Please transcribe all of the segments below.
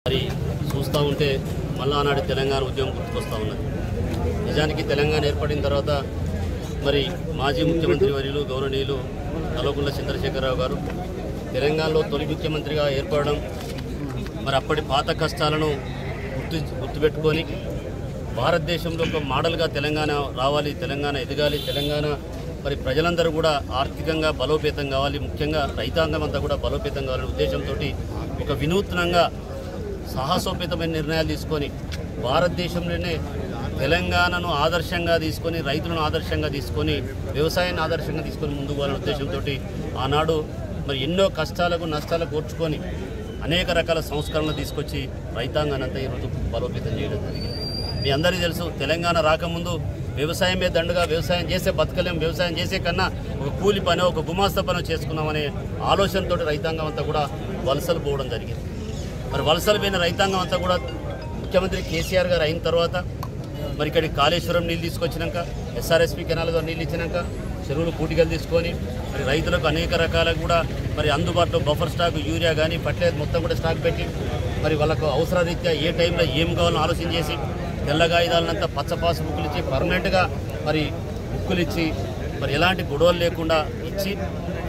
మరి చూస్తూ ఉంటే మళ్ళా ఆనాడు తెలంగాణ ఉద్యమం గుర్తుకొస్తూ ఉన్నది. నిజానికి తెలంగాణ ఏర్పడిన తర్వాత మరి మాజీ ముఖ్యమంత్రి వర్యులు గౌరవనీయులు కల్వకుంట్ల చంద్రశేఖరరావు గారు తెలంగాణలో తొలి ముఖ్యమంత్రిగా ఏర్పడడం, మరి అప్పటి పాత కష్టాలను గుర్తుపెట్టుకొని భారతదేశంలో ఒక మోడల్గా తెలంగాణ రావాలి, తెలంగాణ ఎదగాలి, తెలంగాణ మరి ప్రజలందరూ కూడా ఆర్థికంగా బలోపేతం కావాలి, ముఖ్యంగా రైతాంగం అంతా కూడా బలోపేతం కావాలనే ఉద్దేశంతో ఒక వినూత్నంగా సాహసోపేతమైన నిర్ణయాలు తీసుకొని భారతదేశంలోనే తెలంగాణను ఆదర్శంగా తీసుకొని, రైతులను ఆదర్శంగా తీసుకొని, వ్యవసాయాన్ని ఆదర్శంగా తీసుకొని ముందుకు పోవాలనే ఉద్దేశంతో ఆనాడు మరి ఎన్నో కష్టాలకు నష్టాలకు ఓర్చుకొని అనేక రకాల సంస్కరణలు తీసుకొచ్చి రైతాంగాన్ని అంతా ఈరోజు బలోపేతం చేయడం జరిగింది. మీ అందరికీ తెలుసు, తెలంగాణ రాకముందు వ్యవసాయమే దండుగా, వ్యవసాయం చేసే బతకలేం, వ్యవసాయం చేసే కన్నా ఒక కూలి పని, ఒక గుమాస్తా పని చేసుకున్నామనే ఆలోచనతో రైతాంగం అంతా కూడా వలసలు పోవడం జరిగింది. మరి వలసలు పోయిన రైతాంగం అంతా కూడా ముఖ్యమంత్రి కేసీఆర్ గారు అయిన తర్వాత మరి ఇక్కడికి కాళేశ్వరం నీళ్ళు తీసుకొచ్చినాక, ఎస్ఆర్ఎస్పీ కెనాల్ ద్వారా నీళ్ళు ఇచ్చినాక, చెరువులు పూటికలు తీసుకొని మరి రైతులకు అనేక రకాల కూడా మరి అందుబాటులో బఫర్ స్టాక్, యూరియా కానీ ఫర్టిలైజర్ మొత్తం కూడా స్టాక్ పెట్టి మరి వాళ్ళకు అవసరరీత్యా ఏ టైంలో ఏం కావాలని ఆలోచన చేసి తెల్ల కాగితాలనంతా పచ్చ పాసు బుక్కులు ఇచ్చి పర్మనెంట్గా మరి బుక్కులు ఇచ్చి మరి ఎలాంటి గొడవలు లేకుండా ఇచ్చి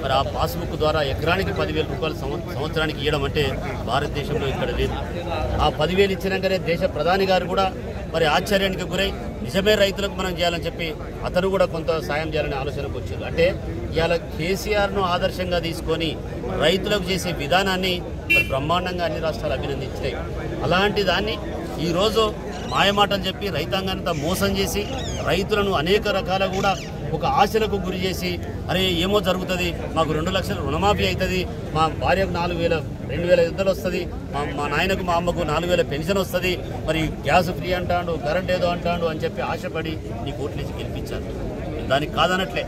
మరి ఆ పాస్బుక్ ద్వారా ఎకరానికి 10,000 రూపాయలు సంవత్సరానికి ఇవ్వడం అంటే భారతదేశంలో ఇక్కడ లేదు. ఆ 10,000 ఇచ్చినాకనే దేశ ప్రధాని గారు కూడా మరి ఆశ్చర్యానికి గురై నిజమే రైతులకు మనం చేయాలని చెప్పి అతను కూడా కొంత సాయం చేయాలనే ఆలోచనకు వచ్చారు. అంటే ఇవాళ కేసీఆర్ను ఆదర్శంగా తీసుకొని రైతులకు చేసే విధానాన్ని మరి బ్రహ్మాండంగా అన్ని రాష్ట్రాలు అభినందించినాయి. అలాంటి దాన్ని ఈరోజు మాయమాటలు చెప్పి రైతాంగాన్ని మోసం చేసి రైతులను అనేక రకాల కూడా ఒక ఆశలకు గురి చేసి, అరే ఏమో జరుగుతుంది, మాకు 2 లక్షల రుణమాఫీ అవుతుంది, మా భార్యకు 4,000 2,500 వస్తుంది, మా నాయనకు మా అమ్మకు 4,000 పెన్షన్ వస్తుంది, మరి గ్యాస్ ఫ్రీ అంటాడు, కరెంట్ ఏదో అంటాడు అని చెప్పి ఆశపడి నీ ఓట్లేసి గెలిపించాను. దానికి కాదనట్లే,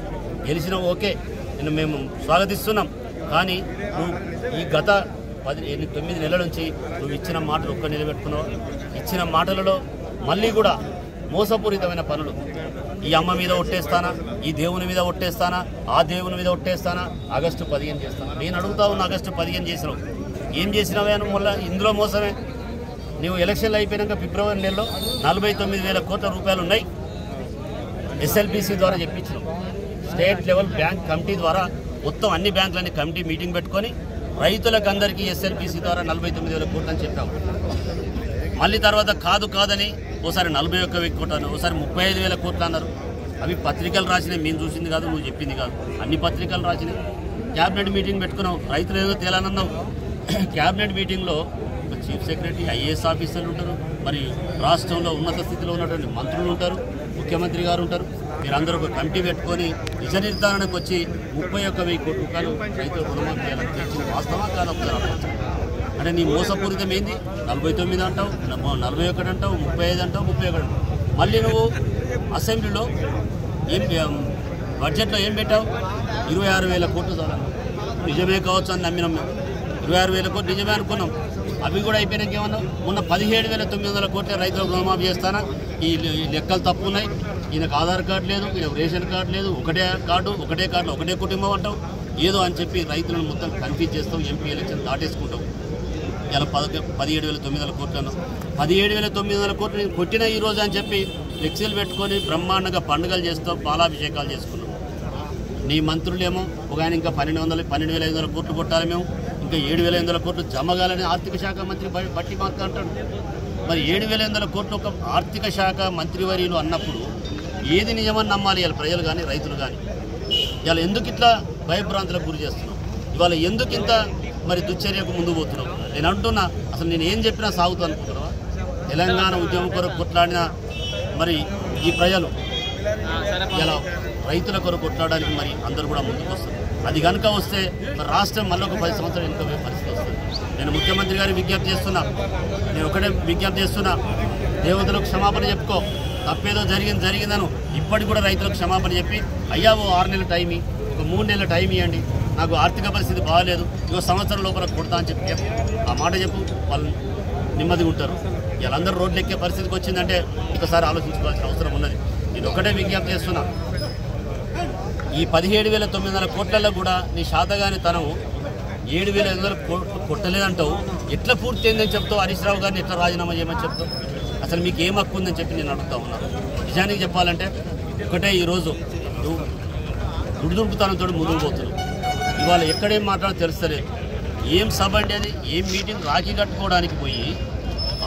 గెలిచిన ఓకే, నేను మేము స్వాగతిస్తున్నాం. కానీ నువ్వు ఈ గత 9 నెలల నుంచి నువ్వు ఇచ్చిన మాటలు ఒక్క నిలబెట్టుకున్నావు. ఇచ్చిన మాటలలో మళ్ళీ కూడా మోసపూరితమైన పనులు, ఈ అమ్మ మీద ఒట్టేస్తానా, ఈ దేవుని మీద ఒట్టేస్తానా, ఆ దేవుని మీద ఒట్టేస్తానా, ఆగస్టు 15 చేస్తానా. నేను అడుగుతా ఉన్నా, ఆగస్టు 15 చేసినావు, ఏం చేసినావే అని మళ్ళీ ఇందులో మోసమే. నువ్వు ఎలక్షన్లు అయిపోయినాక ఫిబ్రవరి నెలలో 49,000 కోట్ల రూపాయలు ఉన్నాయి, ఎస్ఎల్బీసీ ద్వారా చెప్పించినావు. స్టేట్ లెవెల్ బ్యాంక్ కమిటీ ద్వారా మొత్తం అన్ని బ్యాంకులన్నీ కమిటీ మీటింగ్ పెట్టుకొని రైతులకు అందరికీ ఎస్ఎల్బీసీ ద్వారా 49,000 కోట్లు అని చెప్పావు. మళ్ళీ తర్వాత కాదని ఓసారి 41,000 కోట్లు అన్నారు, ఓసారి 35,000 కోట్లు అన్నారు. అవి పత్రికలు రాసినాయి, మేము చూసింది కాదు, నువ్వు చెప్పింది కాదు, అన్ని పత్రికలు రాసినాయి. క్యాబినెట్ మీటింగ్ పెట్టుకున్నావు, రైతులు ఏదో తేలానన్నావు. క్యాబినెట్ మీటింగ్లో ఒక చీఫ్ సెక్రటరీ, ఐఏఎస్ ఆఫీసర్లు ఉంటారు, మరి రాష్ట్రంలో ఉన్నత స్థితిలో ఉన్నటువంటి మంత్రులు ఉంటారు, ముఖ్యమంత్రి గారు ఉంటారు. మీరందరూ ఒక కమిటీ పెట్టుకొని నిజ నిర్ధారణకు వచ్చి 31,000 కోట్ల రూపాయలు రైతుల రుణమాఫీ చేయాలని వాస్తవా కాదు ఒకసారి. అంటే నీ మోసపూరితం ఏంది? 49 అంటావు, 41 అంటావు, 35 అంటావు, 31 అంటావు. మళ్ళీ నువ్వు అసెంబ్లీలో బడ్జెట్లో ఏం పెట్టావు? 26,000 కోట్లు చాలా నిజమే కావచ్చు అని నమ్మినాం మేము. 26,000 కోట్లు నిజమే అనుకున్నాం. అవి కూడా అయిపోయినాక ఏమన్నావు? మొన్న 17,900 కోట్ల రైతులకు రుణమాఫీ చేస్తానా, ఈ లెక్కలు తప్పు ఉన్నాయి, ఈయనకు ఆధార్ కార్డు లేదు, ఈయనకు రేషన్ కార్డు లేదు, ఒకటే కార్డు ఒకటే కుటుంబం అంటావు, ఏదో అని చెప్పి రైతులను మొత్తం కన్ఫ్యూజ్ చేస్తావు. ఎంపీ ఎలక్షన్ దాటేసుకుంటావు. ఇలా 17,900 కోట్లు అన్నావు. 17,900 కోట్లు నేను కొట్టిన ఈరోజు అని చెప్పి ఫ్లెక్సీలు పెట్టుకొని బ్రహ్మాండంగా పండుగలు చేస్తావు, పాలాభిషేకాలు చేసుకున్నావు. నీ మంత్రులేమో ఒక ఆయన ఇంకా 12,500 కోట్లు కొట్టాలి, మేము ఇంకా 7,800 కోట్లు జమగాలని ఆర్థిక శాఖ మంత్రి బట్టి మాట్లాడతాడు. మరి 7,800 కోట్లు ఒక ఆర్థిక శాఖ మంత్రివర్యులు అన్నప్పుడు ఏది నిజమని నమ్మాలి ఇవాళ ప్రజలు కానీ రైతులు కానీ? ఇవాళ ఎందుకు ఇట్లా భయభ్రాంతులకు గురి చేస్తున్నావు? ఇవాళ ఎందుకు ఇంత మరి దుశ్చర్యకు ముందు పోతున్నావు? నేను అంటున్నా, అసలు నేను ఏం చెప్పినా సాగుతూ అనుకుంటున్నావా? తెలంగాణ ఉద్యమం కొరకు కొట్లాడిన మరి ఈ ప్రజలు ఇలా రైతుల కొరకు కొట్లాడడానికి మరి అందరూ కూడా ముందుకు వస్తారు. అది కనుక వస్తే మరి రాష్ట్రం మళ్ళీ ఒక 10 సంవత్సరాలు వెనుక పరిస్థితి వస్తుంది. నేను ముఖ్యమంత్రి గారికి విజ్ఞప్తి చేస్తున్నా, నేను ఒకటే విజ్ఞప్తి చేస్తున్నా, దేవతలకు క్షమాపణ చెప్పుకో, తప్పేదో జరిగిందను ఇప్పటికి కూడా రైతులకు క్షమాపణ చెప్పి, అయ్యా ఓ 6 నెలల టైం, ఒక 3 నెలల టైం ఇవ్వండి, నాకు ఆర్థిక పరిస్థితి బాగాలేదు, ఇంకో సంవత్సరం లోపల కొడతా అని చెప్పి ఆ మాట చెప్పు, వాళ్ళు నెమ్మదిగా ఉంటారు. వీళ్ళందరూ రోడ్లు ఎక్కే పరిస్థితికి వచ్చిందంటే ఒకసారి ఆలోచించుకోవాల్సిన అవసరం ఉన్నది. నేను ఒకటే విజ్ఞప్తి చేస్తున్నా, ఈ 17,900 కోట్లలో కూడా నీ శాతగాని తనం 7,500 కొట్టలేదంటావు, ఎట్లా పూర్తి అయిందని చెప్తావు? హరీష్ రావు గారిని ఎట్లా రాజీనామా చేయమని చెప్తావు? అసలు మీకు ఏం హక్కు ఉందని చెప్పి నేను అడుగుతా ఉన్నాను. నిజానికి చెప్పాలంటే ఒకటే, ఈరోజు నువ్వు దుడుదుడుకుతనంతో ముందుకు పోతున్నావు. ఇవాళ ఎక్కడేం మాట్లాడో తెలుస్తలేదు. ఏం సభ అంటే అది, ఏం మీటింగ్? రాఖీ కట్టుకోవడానికి పోయి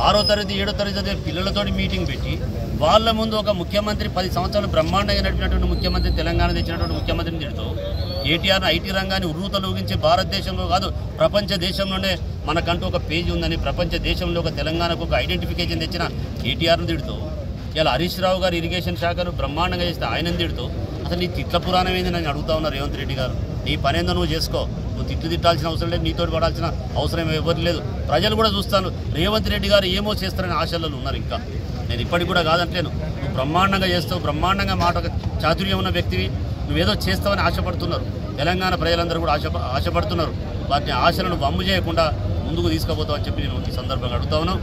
6వ తరగతి 7వ తరగతి చదివే పిల్లలతో మీటింగ్ పెట్టి వాళ్ళ ముందు ఒక ముఖ్యమంత్రి 10 సంవత్సరాలు బ్రహ్మాండంగా నడిపినటువంటి ముఖ్యమంత్రి, తెలంగాణ తెచ్చినటువంటి ముఖ్యమంత్రిని తిడుతూ కేటీఆర్ను ఐటీ రంగాన్ని ఉర్రూతలూగించి భారతదేశంలో కాదు ప్రపంచ దేశంలోనే మనకంటూ ఒక పేజీ ఉందని, ప్రపంచ దేశంలో ఒక తెలంగాణకు ఒక ఐడెంటిఫికేషన్ తెచ్చిన కేటీఆర్ను తిడుతూ ఇలా హరీష్ రావు గారు ఇరిగేషన్ శాఖను బ్రహ్మాండంగా చేస్తే ఆయనను తిడుతూ అసలు నీ తిట్ల పురాణం ఏంది నేను అడుగుతా ఉన్నా. రేవంత్ రెడ్డి గారు, నీ పనేందో నువ్వు చేసుకో. నువ్వు తిట్టాల్సిన అవసరం లేదు, నీతో పడాల్సిన అవసరం ఎవరు లేదు. ప్రజలు కూడా చూస్తాను, రేవంత్ రెడ్డి గారు ఏమో చేస్తారని ఆశల్లో ఉన్నారు. ఇంకా నేను ఇప్పటికి కూడా కాదంటలేను. నువ్వు బ్రహ్మాండంగా చేస్తావు, బ్రహ్మాండంగా మాట చాతుర్యం ఉన్న వ్యక్తివి, నువ్వేదో చేస్తావని ఆశపడుతున్నారు. తెలంగాణ ప్రజలందరూ కూడా ఆశపడుతున్నారు. వాటిని ఆశలను వమ్ము చేయకుండా ముందుకు తీసుకుపోతామని చెప్పి నేను ఈ సందర్భంగా అడుగుతా ఉన్నాను.